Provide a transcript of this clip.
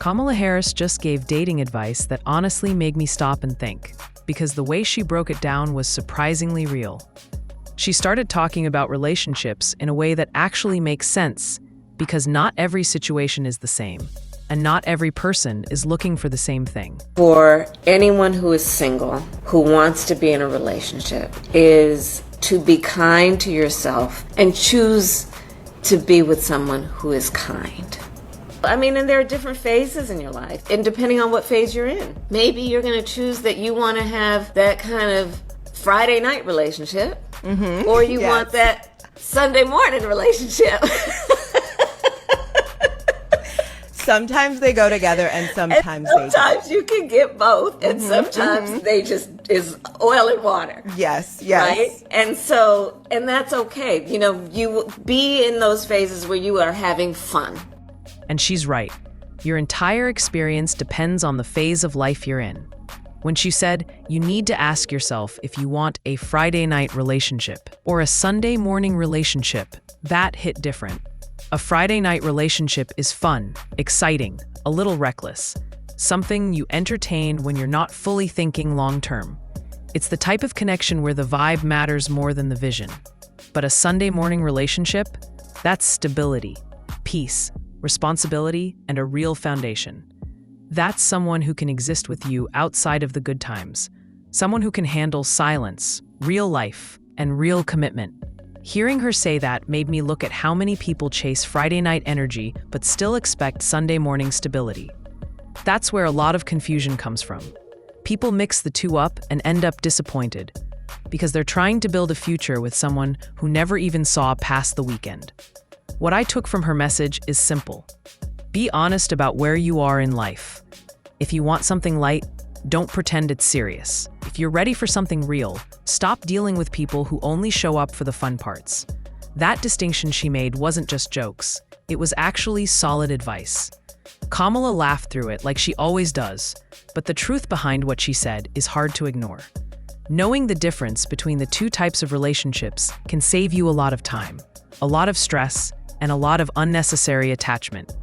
Kamala Harris just gave dating advice that honestly made me stop and think, because the way she broke it down was surprisingly real. She started talking about relationships in a way that actually makes sense, because not every situation is the same, and not every person is looking for the same thing. For anyone who is single, who wants to be in a relationship, is to be kind to yourself and choose to be with someone who is kind. And there are different phases in your life, and depending on what phase you're in. Maybe you're going to choose that you want to have that kind of Friday night relationship, or you want that Sunday morning relationship. Sometimes they go together, and sometimes they don't. Sometimes you can get both, and sometimes they just is oil and water. Yes. Right? And that's okay. You be in those phases where you are having fun. And she's right. Your entire experience depends on the phase of life you're in. When she said, you need to ask yourself if you want a Friday night relationship or a Sunday morning relationship, that hit different. A Friday night relationship is fun, exciting, a little reckless, something you entertain when you're not fully thinking long term. It's the type of connection where the vibe matters more than the vision. But a Sunday morning relationship, that's stability, peace, responsibility, and a real foundation. That's someone who can exist with you outside of the good times, someone who can handle silence, real life, and real commitment. Hearing her say that made me look at how many people chase Friday night energy but still expect Sunday morning stability. That's where a lot of confusion comes from. People mix the two up and end up disappointed because they're trying to build a future with someone who never even saw past the weekend. What I took from her message is simple. Be honest about where you are in life. If you want something light, don't pretend it's serious. If you're ready for something real, stop dealing with people who only show up for the fun parts. That distinction she made wasn't just jokes. It was actually solid advice. Kamala laughed through it like she always does, but the truth behind what she said is hard to ignore. Knowing the difference between the two types of relationships can save you a lot of time, a lot of stress, and a lot of unnecessary attachment.